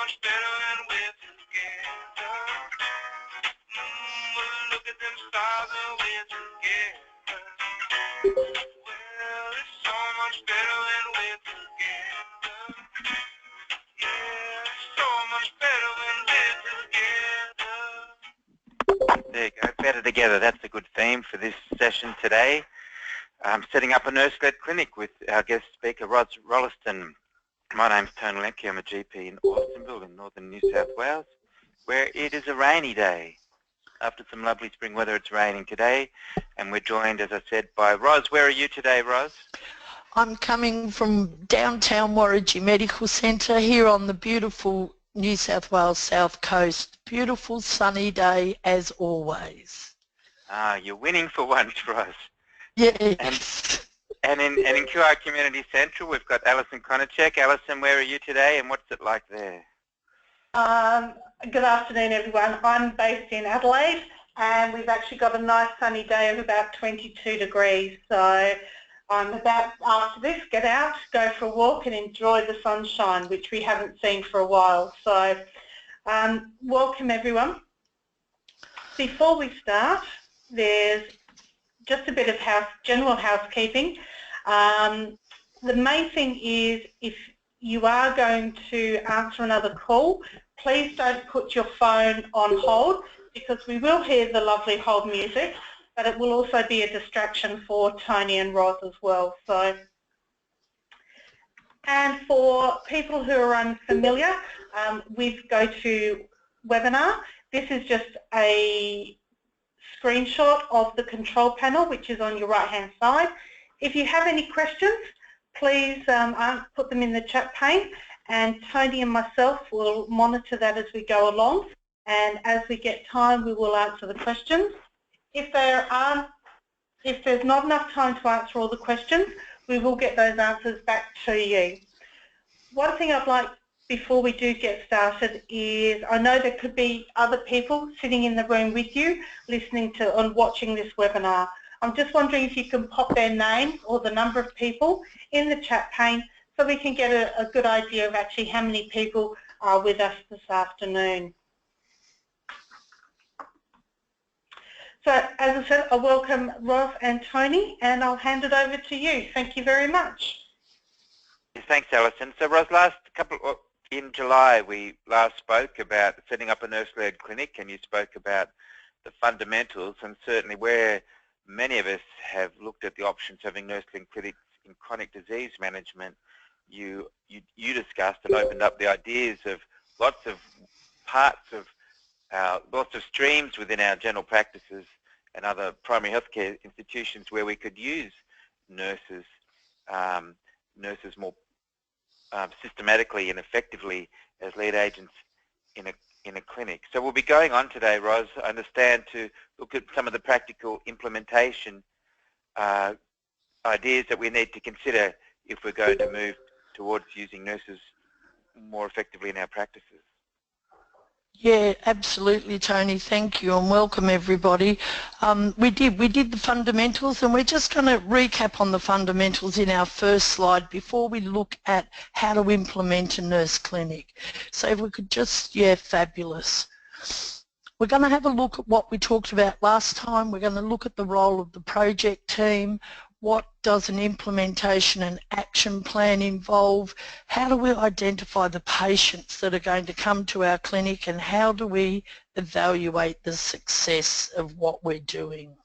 much better when we're together. Look at them stars when we're together. Well, it's so much better when we're together. Yeah, it's so much better when we're together. There you go, better together. That's a good theme for this session today. Setting up a nurse-led clinic with our guest speaker, Ros Rolleston. My name's Tony Lemke. I'm a GP in Austinville in northern New South Wales, where it is a rainy day. After some lovely spring weather, it's raining today, and we're joined, as I said, by Ros. Where are you today, Ros? I'm coming from downtown Warringah Medical Centre here on the beautiful New South Wales South Coast. Beautiful sunny day as always. Ah, you're winning for once, Ros. Yes. And in QR Community Central, we've got Alison Konachek. Alison, where are you today, and what's it like there? Good afternoon, everyone. I'm based in Adelaide, and we've actually got a nice sunny day of about 22 degrees. So I'm about, after this, get out, go for a walk and enjoy the sunshine, which we haven't seen for a while. So welcome, everyone. Before we start, there's just a bit of general housekeeping. The main thing is, if you are going to answer another call, please don't put your phone on hold, because we will hear the lovely hold music, but it will also be a distraction for Tony and Ros as well. So, and for people who are unfamiliar with GoToWebinar, this is just a screenshot of the control panel, which is on your right hand side. If you have any questions, please put them in the chat pane, and Tony and myself will monitor that as we go along, and as we get time we will answer the questions. If there's not enough time to answer all the questions, we will get those answers back to you. One thing I'd like, before we do get started, is I know there could be other people sitting in the room with you listening to and watching this webinar. I'm just wondering if you can pop their name or the number of people in the chat pane so we can get a good idea of actually how many people are with us this afternoon. So, as I said, I welcome Ros and Tony, and I'll hand it over to you. Thank you very much. Thanks, Alison. So, Ros, in July we last spoke about setting up a nurse-led clinic, and you spoke about the fundamentals, and certainly where many of us have looked at the options of having nurse-led clinics in chronic disease management. You discussed and opened up the ideas of lots of parts of lots of streams within our general practices and other primary healthcare institutions where we could use nurses more systematically and effectively as lead agents in a clinic. So we'll be going on today, Ros, I understand, to look at some of the practical implementation ideas that we need to consider if we're going to move towards using nurses more effectively in our practices. Yeah, absolutely, Tony. Thank you, and welcome everybody. We did the fundamentals, and we're just going to recap on the fundamentals in our first slide before we look at how to implement a nurse clinic. So if we could just, yeah, fabulous. We're going to have a look at what we talked about last time. We're going to look at the role of the project team. What does an implementation and action plan involve? How do we identify the patients that are going to come to our clinic, and how do we evaluate the success of what we're doing?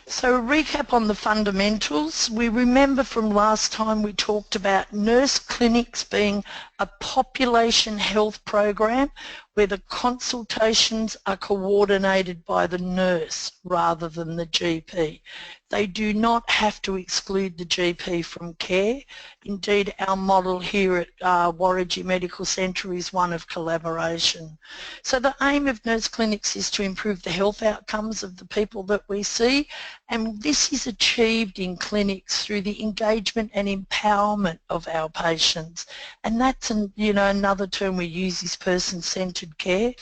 So a recap on the fundamentals. We remember from last time we talked about nurse clinics being a population health program where the consultations are coordinated by the nurse rather than the GP. They do not have to exclude the GP from care. Indeed, our model here at Warringah Medical Centre is one of collaboration. So the aim of nurse clinics is to improve the health outcomes of the people that we see, and this is achieved in clinics through the engagement and empowerment of our patients. And that's another term we use is person-centred care.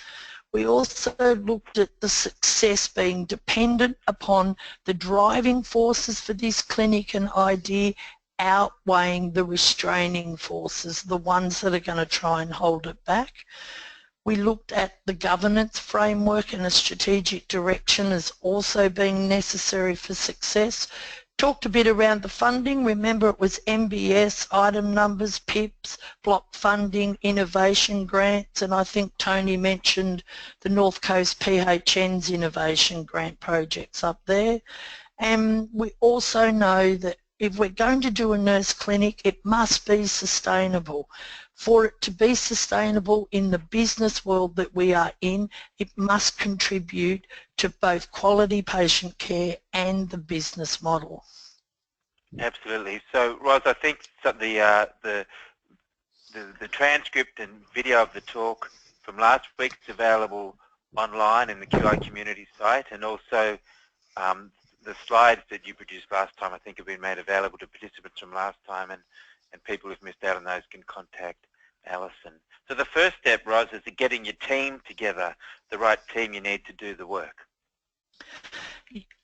We also looked at the success being dependent upon the driving forces for this clinic and idea outweighing the restraining forces, the ones that are going to try and hold it back. We looked at the governance framework and a strategic direction as also being necessary for success. Talked a bit around the funding. Remember, it was MBS, item numbers, PIPs, block funding, innovation grants, and I think Tony mentioned the North Coast PHN's innovation grant projects up there. And we also know that if we're going to do a nurse clinic, it must be sustainable. For it to be sustainable in the business world that we are in, it must contribute to both quality patient care and the business model. Absolutely. So, Ros, I think the transcript and video of the talk from last week is available online in the QI community site, and also the slides that you produced last time I think have been made available to participants from last time, and people who've missed out on those can contact Alison. So the first step, Ros, is getting your team together, the right team you need to do the work.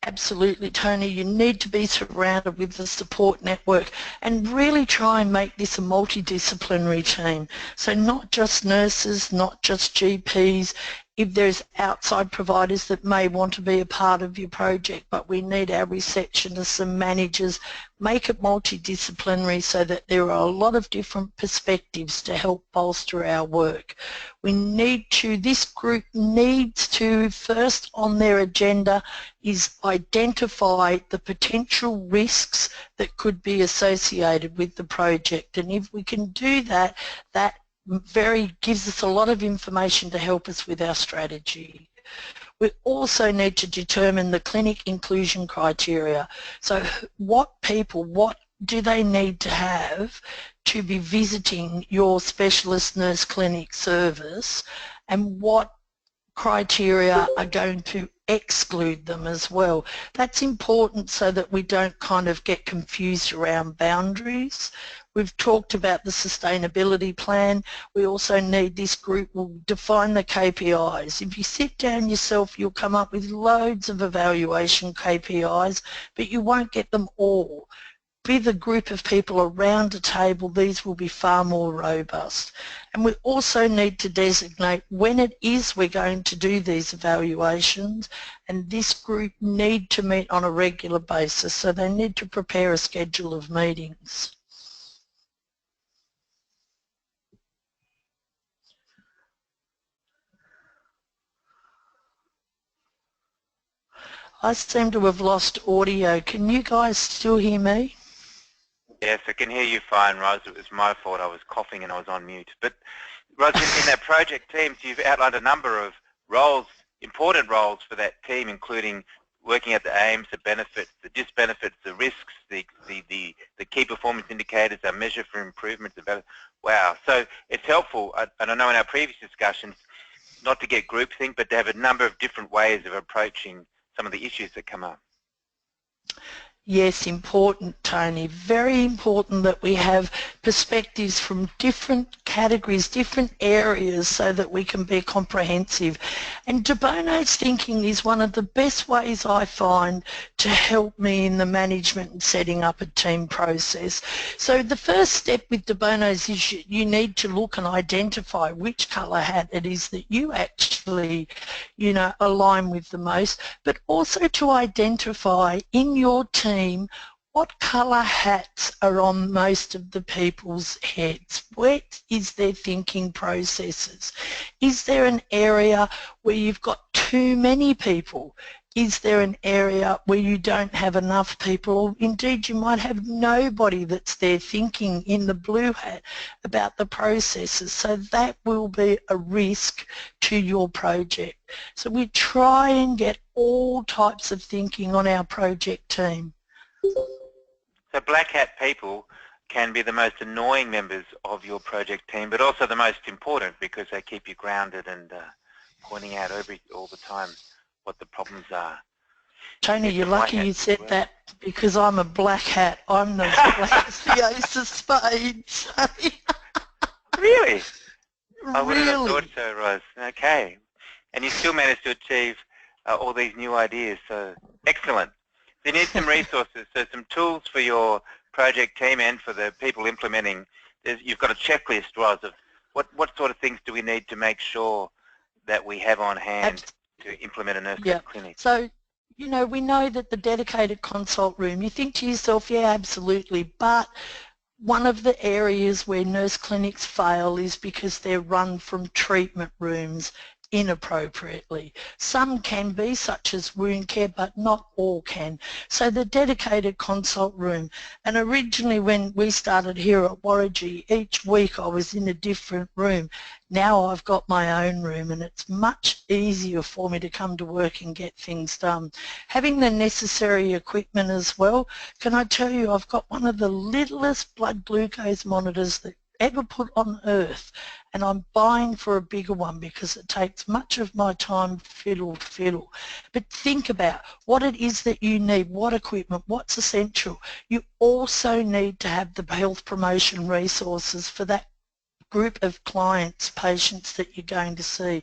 Absolutely, Tony. You need to be surrounded with the support network and really try and make this a multidisciplinary team. So not just nurses, not just GPs. If there's outside providers that may want to be a part of your project, but we need our receptionists and managers. Make it multidisciplinary so that there are a lot of different perspectives to help bolster our work. This group needs to, first on their agenda, is identify the potential risks that could be associated with the project. And if we can do that, that gives us a lot of information to help us with our strategy. We also need to determine the clinic inclusion criteria. So what do they need to have to be visiting your specialist nurse clinic service, and what criteria are going to exclude them as well. That's important so that we don't kind of get confused around boundaries. We've talked about the sustainability plan. We also need, this group will define the KPIs. If you sit down yourself, you'll come up with loads of evaluation KPIs, but you won't get them all. With a group of people around a table, these will be far more robust. And we also need to designate when it is we're going to do these evaluations, and this group need to meet on a regular basis, so they need to prepare a schedule of meetings. I seem to have lost audio. Can you guys still hear me? Yes, I can hear you fine, Ros. It was my fault. I was coughing and I was on mute. But, Ros, in that project team, you've outlined a number of roles, important roles for that team, including working at the aims, the benefits, the disbenefits, the risks, the key performance indicators, our measure for improvement. Wow. So it's helpful, and I know in our previous discussions, not to get groupthink, but to have a number of different ways of approaching some of the issues that come up. Yes, important, Tony. Very important that we have perspectives from different categories, different areas, so that we can be comprehensive. And de Bono's thinking is one of the best ways I find to help me in the management and setting up a team process. So the first step with de Bono's is you need to look and identify which colour hat it is that you actually, align with the most, but also to identify in your team what colour hats are on most of the people's heads. Where is their thinking processes? Is there an area where you've got too many people? Is there an area where you don't have enough people, or indeed you might have nobody that's there thinking in the blue hat about the processes? So that will be a risk to your project. So we try and get all types of thinking on our project team. So black hat people can be the most annoying members of your project team, but also the most important, because they keep you grounded and pointing out all the time what the problems are. Tony, you're lucky you said that, because I'm a black hat. I'm the the ace of spades. Really? I wouldn't have Really? thought so, Ros. Okay. And you still managed to achieve all these new ideas, so excellent. You need some resources, so some tools for your project team and for the people implementing, you've got a checklist, Ros, of what sort of things do we need to make sure that we have on hand to implement a nurse-led clinic? So, you know, we know that the dedicated consult room, you think to yourself, yeah, absolutely, but one of the areas where nurse clinics fail is because they're run from treatment rooms inappropriately. Some can be, such as wound care, but not all can. So the dedicated consult room, and originally when we started here at Warragee, each week I was in a different room. Now I've got my own room and it's much easier for me to come to work and get things done. Having the necessary equipment as well, can I tell you, I've got one of the littlest blood glucose monitors that ever put on earth, and I'm buying for a bigger one because it takes much of my time fiddle. But think about what it is that you need, what equipment, what's essential. You also need to have the health promotion resources for that group of clients, patients that you're going to see.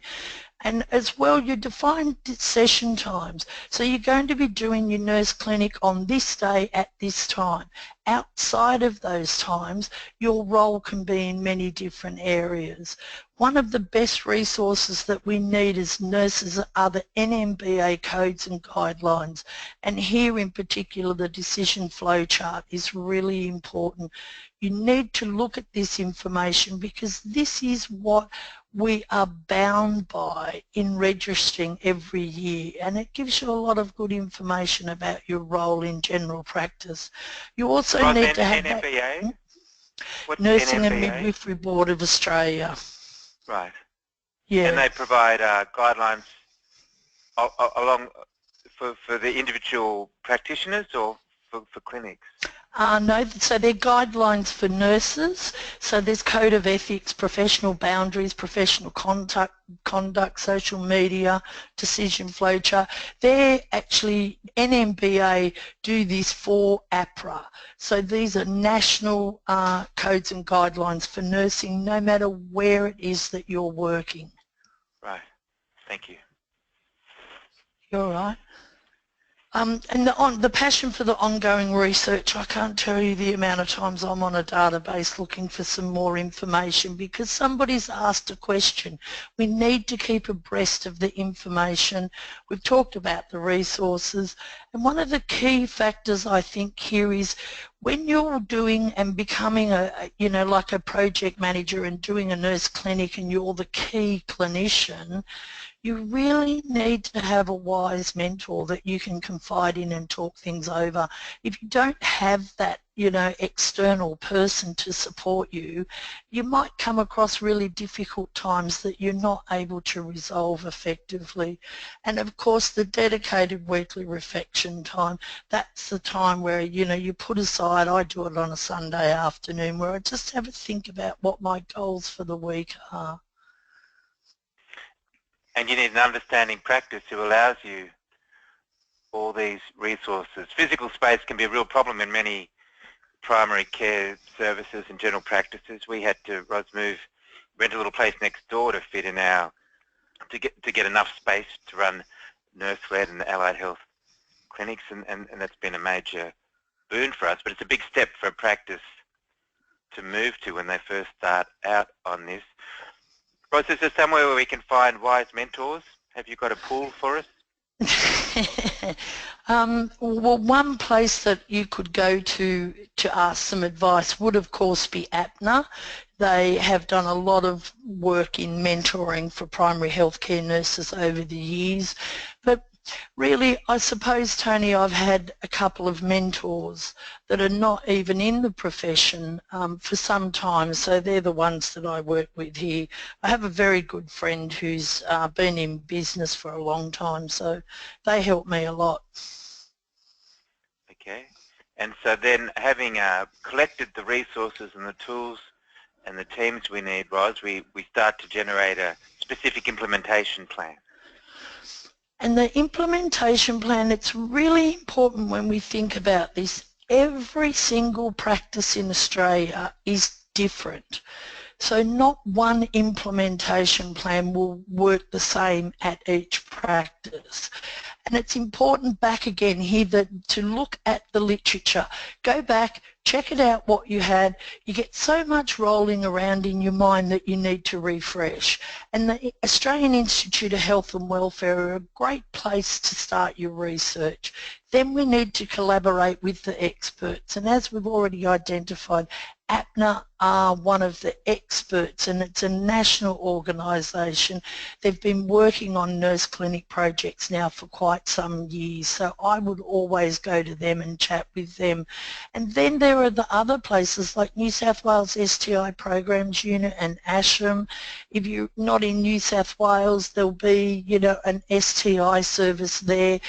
And as well, you define session times. So you're going to be doing your nurse clinic on this day at this time. Outside of those times, your role can be in many different areas. One of the best resources that we need as nurses are the NMBA codes and guidelines. And here in particular, the decision flow chart is really important. You need to look at this information because this is what we are bound by in registering every year, and it gives you a lot of good information about your role in general practice. You also need to have NMBA? Nursing NMBA? and Midwifery Board of Australia. Right. Yeah. And they provide guidelines along for the individual practitioners or for clinics? No, so they're guidelines for nurses. So there's code of ethics, professional boundaries, professional conduct, social media, decision flow chart. They're actually, NMBA do this for APRA. So these are national codes and guidelines for nursing no matter where it is that you're working. Right. Thank you. You're all right. And the passion for the ongoing research, I can't tell you the amount of times I'm on a database looking for some more information because somebody's asked a question. We need to keep abreast of the information. We've talked about the resources, and one of the key factors I think here is when you're doing and becoming like a project manager and doing a nurse clinic and you're the key clinician, you really need to have a wise mentor that you can confide in and talk things over. If you don't have that, external person to support you, you might come across really difficult times that you're not able to resolve effectively. And of course, the dedicated weekly reflection time, that's the time where, you put aside, I do it on a Sunday afternoon, where I just have a think about what my goals for the week are. And you need an understanding practice who allows you all these resources. Physical space can be a real problem in many primary care services and general practices. We had to, rent a little place next door to fit in to get enough space to run nurse-led and allied health clinics, and that's been a major boon for us. But it's a big step for a practice to move to when they first start out on this. Ros, is there somewhere where we can find wise mentors? Have you got a pool for us? Well, one place that you could go to ask some advice would of course be APNA. They have done a lot of work in mentoring for primary healthcare nurses over the years. But really, I suppose, Tony, I've had a couple of mentors that are not even in the profession for some time, so they're the ones that I work with here. I have a very good friend who's been in business for a long time, so they help me a lot. Okay, and so then having collected the resources and the tools and the teams we need, Ros, we start to generate a specific implementation plan. And the implementation plan, it's really important when we think about this. Every single practice in Australia is different. So not one implementation plan will work the same at each practice. And it's important back again here to look at the literature. Go back, check it out what you had. You get so much rolling around in your mind that you need to refresh. And the Australian Institute of Health and Welfare are a great place to start your research. Then we need to collaborate with the experts. And as we've already identified, APNA are one of the experts, and it's a national organisation. They've been working on nurse clinic projects now for quite some years, so I would always go to them and chat with them. And then there are the other places like New South Wales STI Programs Unit and ASHRM. If you're not in New South Wales, there'll be, you know, an STI service there.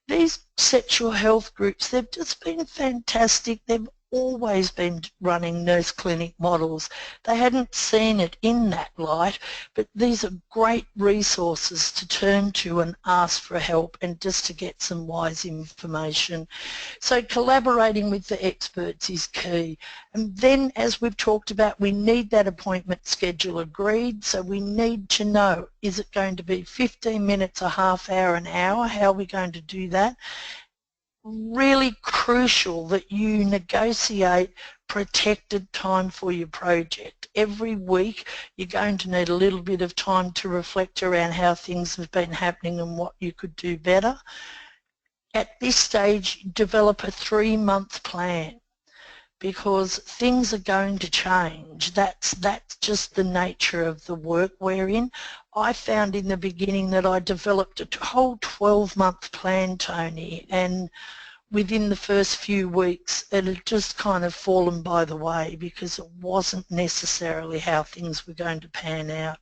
These sexual health groups, they've just been fantastic. They've always been running nurse clinic models. They hadn't seen it in that light, but these are great resources to turn to and ask for help and just to get some wise information. So collaborating with the experts is key. And then, as we've talked about, we need that appointment schedule agreed. So we need to know, is it going to be 15 minutes, a half hour, an hour? How are we going to do that? Really crucial that you negotiate protected time for your project. Every week you're going to need a little bit of time to reflect around how things have been happening and what you could do better. At this stage, develop a 3-month plan, because things are going to change. That's just the nature of the work we're in. I found in the beginning that I developed a whole 12-month plan, Tony, and within the first few weeks it had just kind of fallen by the way because it wasn't necessarily how things were going to pan out.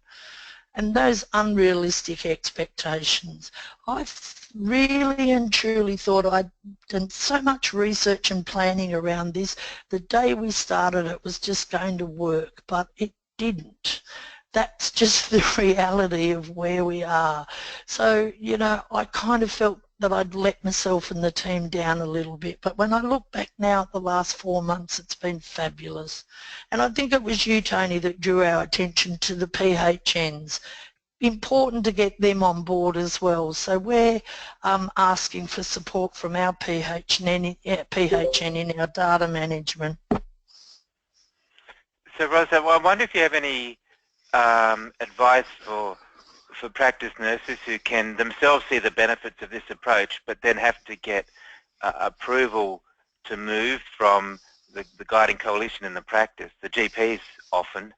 And those unrealistic expectations, I've really and truly thought I'd done so much research and planning around this. The day we started it was just going to work, but it didn't. That's just the reality of where we are. So, you know, I kind of felt that I'd let myself and the team down a little bit. But when I look back now at the last 4 months, it's been fabulous. And I think it was you, Tony, that drew our attention to the PHNs. Important to get them on board as well. So we're asking for support from our PHN in our data management. So Rosa, I wonder if you have any advice for practice nurses who can themselves see the benefits of this approach but then have to get approval to move from the guiding coalition in the practice, the GPs often.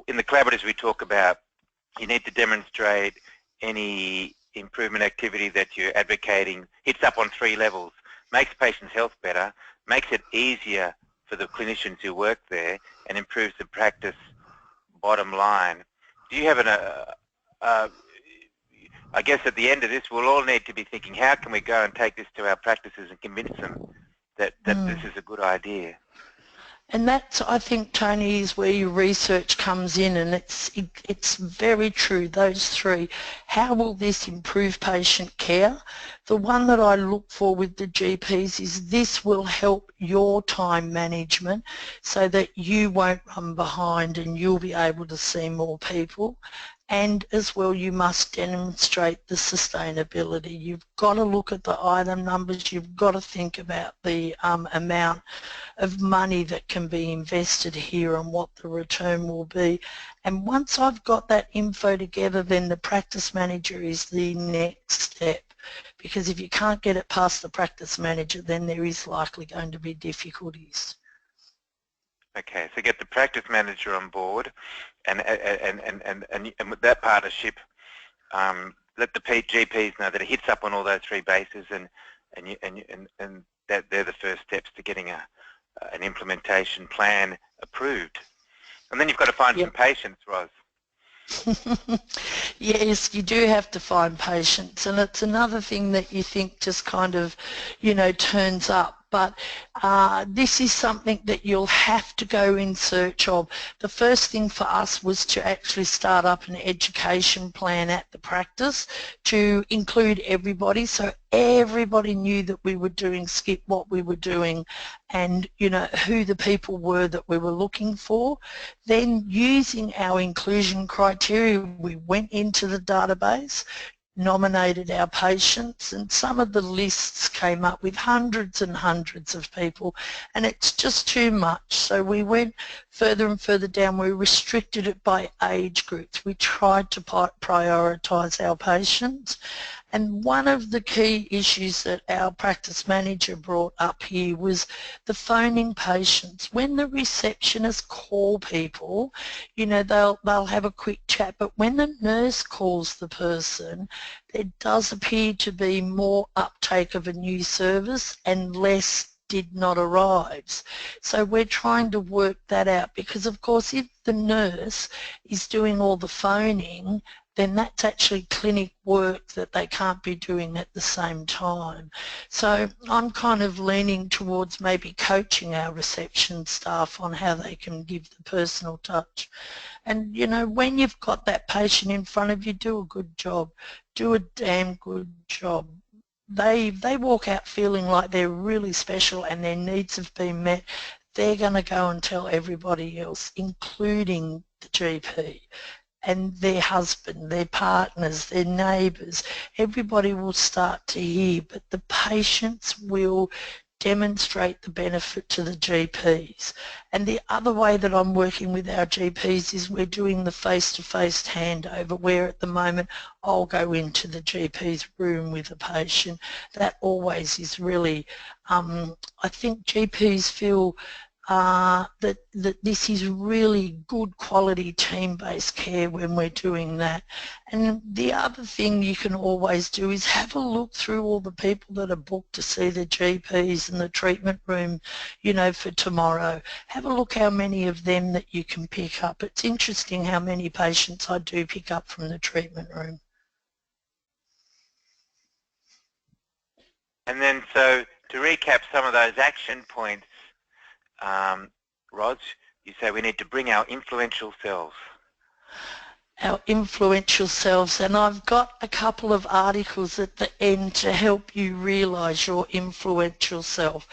In the collaboratives we talk about, you need to demonstrate any improvement activity that you're advocating hits up on 3 levels, makes patients' health better, makes it easier for the clinicians who work there, and improves the practice bottom line. Do you have I guess at the end of this we'll all need to be thinking, how can we go and take this to our practices and convince them that this is a good idea? And that's, I think, Tony, is where your research comes in, and it's very true, those 3. How will this improve patient care? The one that I look for with the GPs is this will help your time management so that you won't run behind and you'll be able to see more people. And as well, you must demonstrate the sustainability. You've got to look at the item numbers, you've got to think about the amount of money that can be invested here and what the return will be. And once I've got that info together, then the practice manager is the next step, because if you can't get it past the practice manager, then there is likely going to be difficulties. Okay, so get the practice manager on board, and with that partnership, let the GPs know that it hits up on all those 3 bases, and that they're the first steps to getting an implementation plan approved. And then you've got to find some patients, Ros. Yes, you do have to find patients, and it's another thing that you think just kind of, you know, turns up. but this is something that you'll have to go in search of. The first thing for us was to actually start up an education plan at the practice to include everybody, so everybody knew that we were doing SCIP, what we were doing, and you know who the people were that we were looking for. Then using our inclusion criteria, we went into the database, nominated our patients, and some of the lists came up with hundreds and hundreds of people, and it's just too much. So we went further and further down. We restricted it by age groups. We tried to prioritise our patients. And one of the key issues that our practice manager brought up here was the phoning patients. When the receptionists call people, you know, they'll have a quick chat, but when the nurse calls the person, there does appear to be more uptake of a new service and less did not arrive. So we're trying to work that out, because of course if the nurse is doing all the phoning, then that's actually clinic work that they can't be doing at the same time. So I'm kind of leaning towards maybe coaching our reception staff on how they can give the personal touch. And you know, when you've got that patient in front of you, do a good job. Do a damn good job. They walk out feeling like they're really special and their needs have been met. They're going to go and tell everybody else, including the GP. And their husband, their partners, their neighbours, everybody will start to hear, but the patients will demonstrate the benefit to the GPs. And the other way that I'm working with our GPs is we're doing the face-to-face handover, where at the moment I'll go into the GP's room with a patient. That always is really, I think GPs feel that this is really good quality team-based care when we're doing that. And the other thing you can always do is have a look through all the people that are booked to see the GPs in the treatment room, you know, for tomorrow. Have a look how many of them that you can pick up. It's interesting how many patients I do pick up from the treatment room. And then, so to recap some of those action points, Ros, you say we need to bring our influential selves. Our influential selves, and I've got a couple of articles at the end to help you realise your influential self.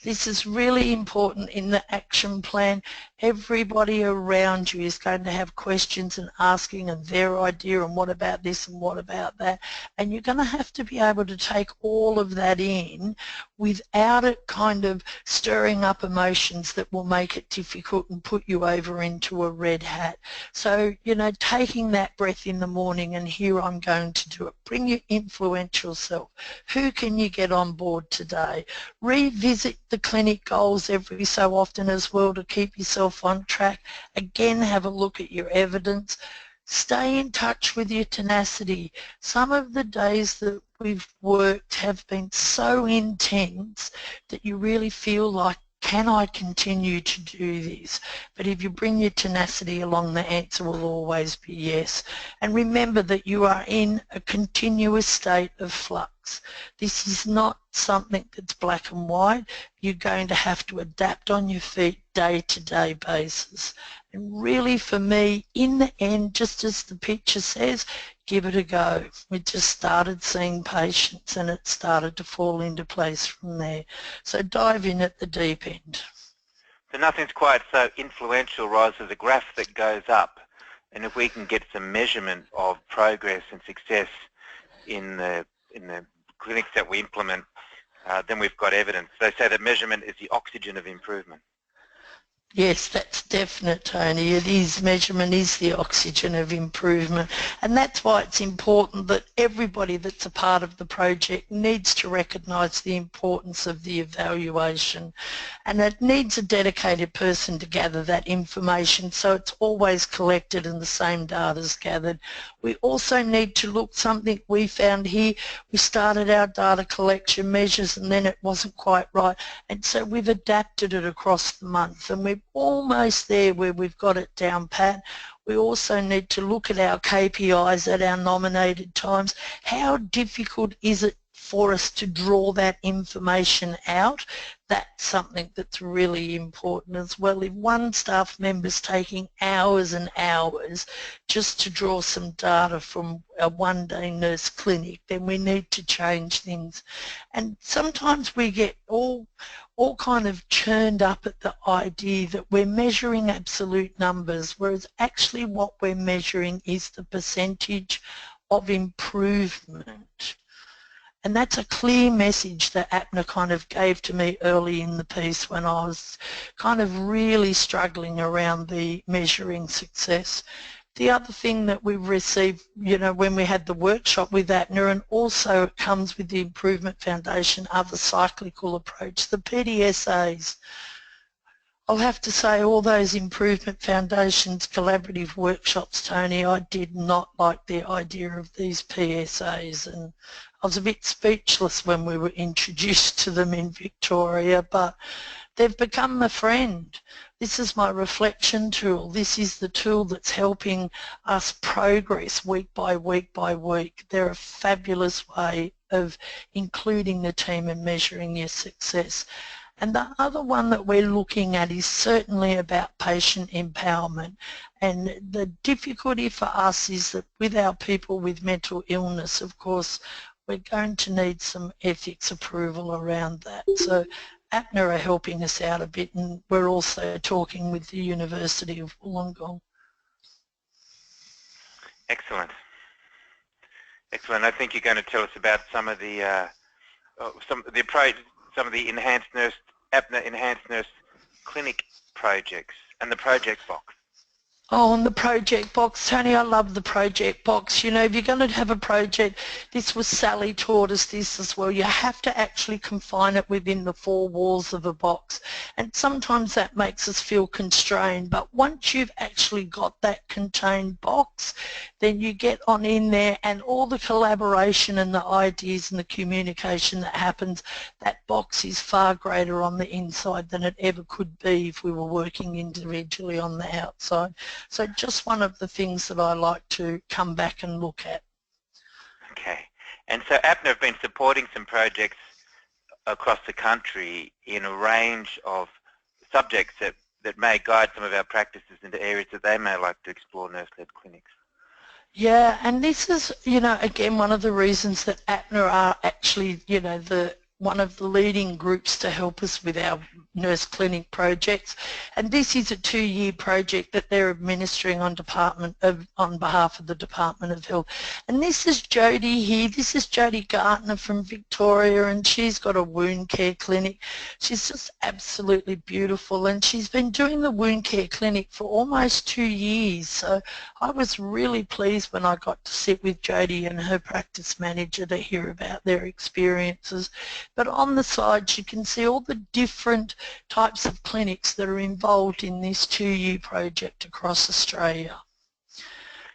This is really important in the action plan. Everybody around you is going to have questions and asking and their idea and what about this and what about that, and you're going to have to be able to take all of that in without it kind of stirring up emotions that will make it difficult and put you over into a red hat. So, you know, taking that breath in the morning, and here I'm going to do it. Bring your influential self. Who can you get on board today? Revisit the clinic goals every so often as well to keep yourself on track. Again, have a look at your evidence. Stay in touch with your tenacity. Some of the days that we've worked have been so intense that you really feel like, can I continue to do this? But if you bring your tenacity along, the answer will always be yes. And remember that you are in a continuous state of flux. This is not something that's black and white. You're going to have to adapt on your feet day-to-day basis. And really for me, in the end, just as the picture says, give it a go. We just started seeing patients and it started to fall into place from there. So dive in at the deep end. So nothing's quite so influential, Ros, as a graph that goes up. And if we can get some measurement of progress and success in the clinics that we implement, then we've got evidence. They say that measurement is the oxygen of improvement. Yes, that's definite, Tony. It is. Measurement is the oxygen of improvement. And that's why it's important that everybody that's a part of the project needs to recognise the importance of the evaluation. And it needs a dedicated person to gather that information so it's always collected and the same data is gathered. We also need to look, something we found here, we started our data collection measures and then it wasn't quite right. And so we've adapted it across the month and we're almost there where we've got it down pat. We also need to look at our KPIs at our nominated times. How difficult is it for us to draw that information out. That's something that's really important as well. If one staff member's taking hours and hours just to draw some data from a one-day nurse clinic, then we need to change things. And sometimes we get all kind of churned up at the idea that we're measuring absolute numbers, whereas actually what we're measuring is the percentage of improvement. And that's a clear message that APNA kind of gave to me early in the piece when I was kind of really struggling around the measuring success. The other thing that we've received, you know, when we had the workshop with APNA, and also it comes with the Improvement Foundation, other cyclical approach, the PDSAs. I'll have to say all those Improvement Foundation's collaborative workshops, Tony, I did not like the idea of these PSAs, and I was a bit speechless when we were introduced to them in Victoria, but they've become a friend. This is my reflection tool. This is the tool that's helping us progress week by week by week. They're a fabulous way of including the team and measuring your success. And the other one that we're looking at is certainly about patient empowerment. And the difficulty for us is that with our people with mental illness, of course, we're going to need some ethics approval around that. So APNA are helping us out a bit, and we're also talking with the University of Wollongong. Excellent. Excellent. I think you're going to tell us about some of the enhanced nurse, APNA enhanced nurse clinic projects and the project box. Oh, and the project box, Tony, I love the project box. You know, if you're going to have a project, this was Sally taught us this as well, you have to actually confine it within the four walls of a box. And sometimes that makes us feel constrained, but once you've actually got that contained box, then you get on in there and all the collaboration and the ideas and the communication that happens, that box is far greater on the inside than it ever could be if we were working individually on the outside. So just one of the things that I like to come back and look at. Okay. And so APNA have been supporting some projects across the country in a range of subjects that may guide some of our practices into areas that they may like to explore nurse-led clinics. Yeah, and this is, you know, again, one of the reasons that APNA are actually, you know, one of the leading groups to help us with our nurse clinic projects. And this is a 2-year project that they're administering on behalf of the Department of Health. And this is Jodie here. This is Jodie Gartner from Victoria, and she's got a wound care clinic. She's just absolutely beautiful, and she's been doing the wound care clinic for almost 2 years. So I was really pleased when I got to sit with Jodie and her practice manager to hear about their experiences. But on the side you can see all the different types of clinics that are involved in this 2-year project across Australia.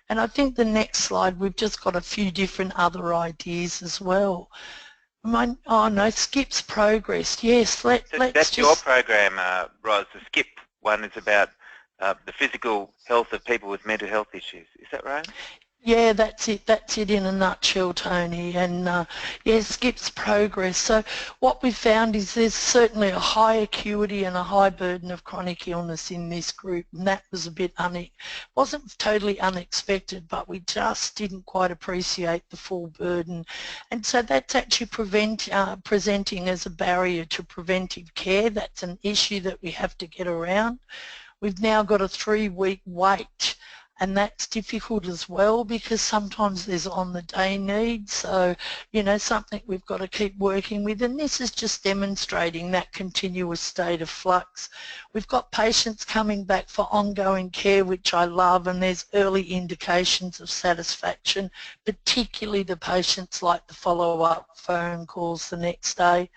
And I think the next slide, we've just got a few different other ideas as well. Oh no, SKIP's progress. Yes, let's that's just... your program, Ros. The SKIP one is about the physical health of people with mental health issues. Is that right? Yeah, that's it in a nutshell, Tony. And yeah, SKIP's progress. So what we found is there's certainly a high acuity and a high burden of chronic illness in this group, and that was a bit wasn't totally unexpected, but we just didn't quite appreciate the full burden. And so that's actually presenting as a barrier to preventive care. That's an issue that we have to get around. We've now got a 3-week wait, and that's difficult as well because sometimes there's on-the-day needs, so, you know, something we've got to keep working with, and this is just demonstrating that continuous state of flux. We've got patients coming back for ongoing care, which I love, and there's early indications of satisfaction, particularly the patients like the follow-up phone calls the next day.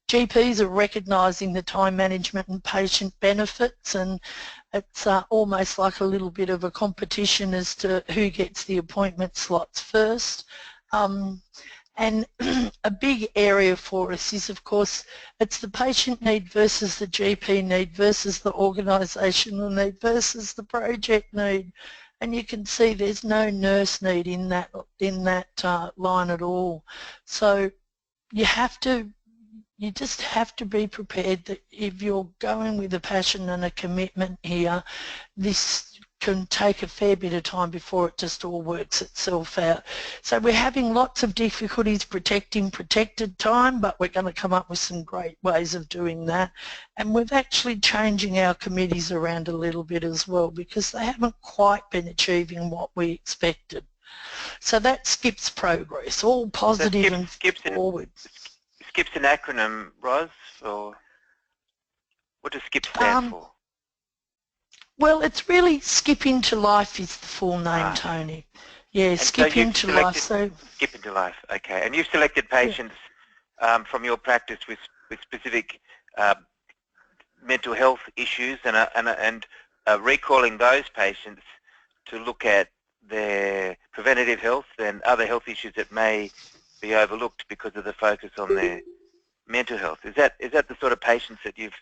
GPs are recognising the time management and patient benefits, and it's almost like a little bit of a competition as to who gets the appointment slots first. And a big area for us is, of course, it's the patient need versus the GP need versus the organisational need versus the project need. And you can see there's no nurse need in that line at all. So you just have to be prepared that if you're going with a passion and a commitment here, this can take a fair bit of time before it just all works itself out. So we're having lots of difficulties protecting protected time, but we're going to come up with some great ways of doing that. And we're actually changing our committees around a little bit as well, because they haven't quite been achieving what we expected. So that skips progress, all positive and forward. SKIP's an acronym, Ros, or what does SKIP stand for? Well, it's really Skip Into Life is the full name, Tony. Yeah, and Skip Into Life. So Skip Into Life, okay. And you've selected patients from your practice with specific mental health issues and recalling those patients to look at their preventative health and other health issues that may be overlooked because of the focus on their mental health. Is that the sort of patients that you've?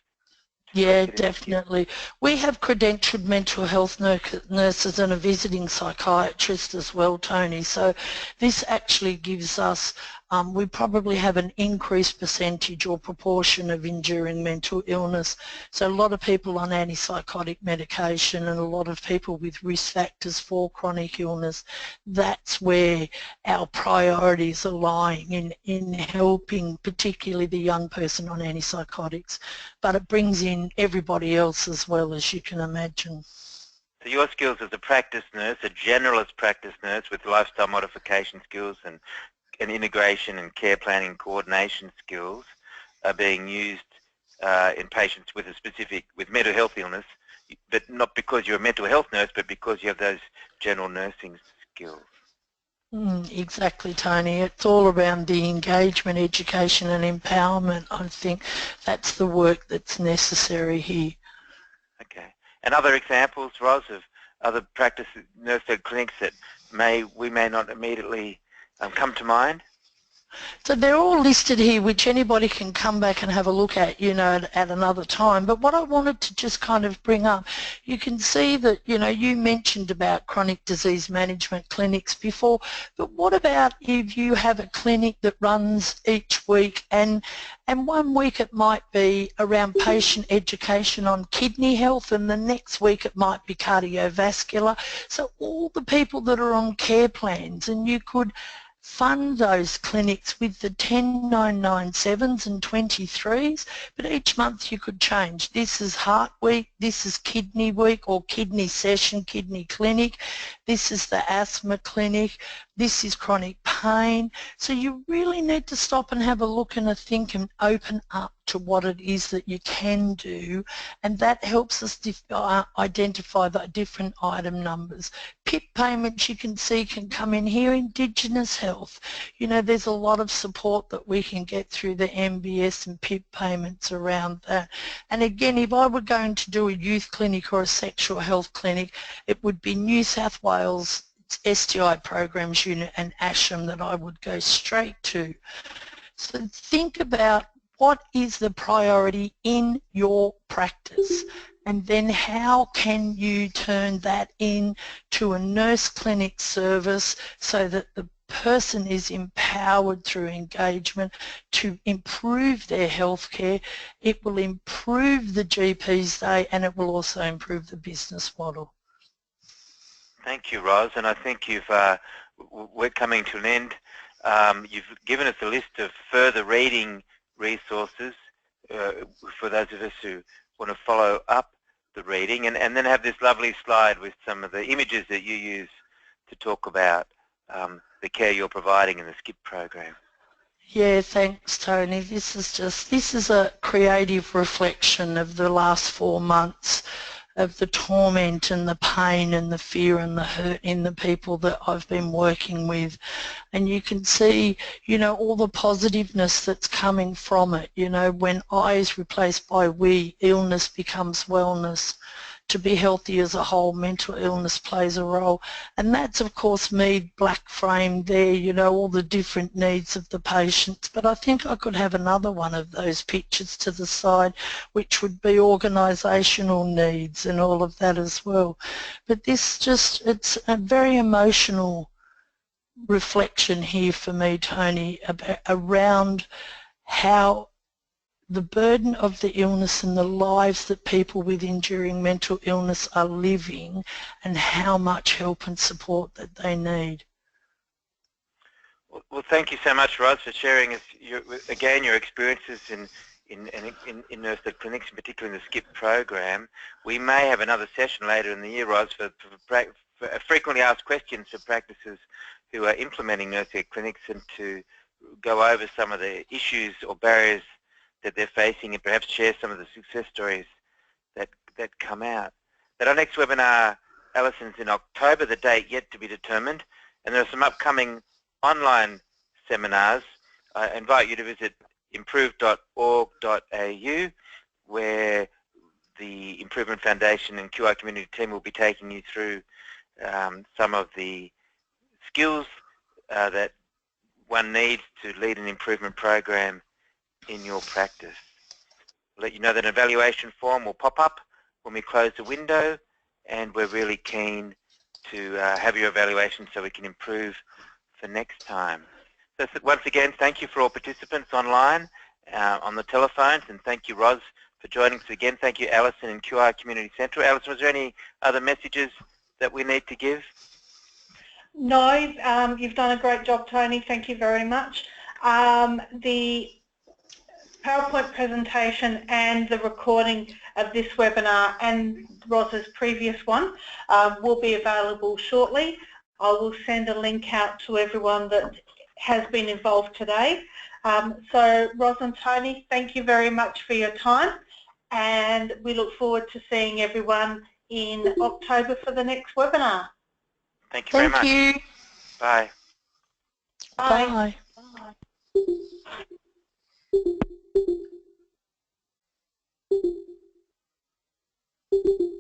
Yeah, definitely. We have credentialed mental health nurses and a visiting psychiatrist as well, Tony. So this actually gives us, we probably have an increased percentage or proportion of enduring mental illness. So a lot of people on antipsychotic medication and a lot of people with risk factors for chronic illness. That's where our priorities are lying in helping particularly the young person on antipsychotics. But it brings in everybody else as well, as you can imagine. So your skills as a practice nurse, a generalist practice nurse with lifestyle modification skills and integration and care planning coordination skills are being used in patients with with mental health illness, but not because you're a mental health nurse, but because you have those general nursing skills. Exactly, Tony. It's all around the engagement, education and empowerment. I think that's the work that's necessary here. Okay. And other examples, Ros, of other practice nurse-led clinics that we may not immediately come to mind? So they're all listed here, which anybody can come back and have a look at, you know, at another time. But what I wanted to just kind of bring up, you can see that, you know, you mentioned about chronic disease management clinics before, but what about if you have a clinic that runs each week and 1 week it might be around patient education on kidney health and the next week it might be cardiovascular. So all the people that are on care plans, and you could fund those clinics with the 10997s and 23s, but each month you could change. This is Heart Week, this is Kidney Week or Kidney Session, Kidney Clinic, this is the Asthma Clinic, this is chronic pain. So you really need to stop and have a look and a think and open up to what it is that you can do, and that helps us identify the different item numbers. PIP payments, you can see, can come in here. Indigenous health, you know, there's a lot of support that we can get through the MBS and PIP payments around that. And again, if I were going to do a youth clinic or a sexual health clinic, it would be New South Wales STI Programs Unit and ASHM that I would go straight to. So think about what is the priority in your practice, and then how can you turn that into a nurse clinic service so that the person is empowered through engagement to improve their healthcare. It will improve the GP's day and it will also improve the business model. Thank you, Ros, and I think we're coming to an end. You've given us a list of further reading resources for those of us who want to follow up the reading, and then have this lovely slide with some of the images that you use to talk about the care you're providing in the SKIP program. Yeah, thanks, Tony. This is a creative reflection of the last 4 months of the torment and the pain and the fear and the hurt in the people that I've been working with. And you can see, you know, all the positiveness that's coming from it. You know, when I is replaced by we, illness becomes wellness. To be healthy as a whole, mental illness plays a role. And that's, of course, me black framed there, you know, all the different needs of the patients. But I think I could have another one of those pictures to the side, which would be organisational needs and all of that as well. But this just, it's a very emotional reflection here for me, Tony, around how the burden of the illness and the lives that people with enduring mental illness are living and how much help and support that they need. Well, thank you so much, Ros, for sharing again your experiences in nurse-led clinics, in particular in the SKIP program. We may have another session later in the year, Ros, for frequently asked questions for practices who are implementing nurse-led clinics, and to go over some of the issues or barriers that they're facing, and perhaps share some of the success stories that come out. But our next webinar, Alison's in October, the date yet to be determined, and there are some upcoming online seminars. I invite you to visit improve.org.au, where the Improvement Foundation and QI Community team will be taking you through some of the skills that one needs to lead an improvement program in your practice. I'll let you know that an evaluation form will pop up when we close the window, and we're really keen to have your evaluation so we can improve for next time. So once again, thank you for all participants online, on the telephones, and thank you, Ros, for joining us again. Thank you, Alison and QI Community Central. Alison, was there any other messages that we need to give? No, you've done a great job, Tony. Thank you very much. The PowerPoint presentation and the recording of this webinar and Ros's previous one will be available shortly. I will send a link out to everyone that has been involved today. So Ros and Tony, thank you very much for your time, and we look forward to seeing everyone in October for the next webinar. Thank you very much. Thank you. Bye. Bye. Bye.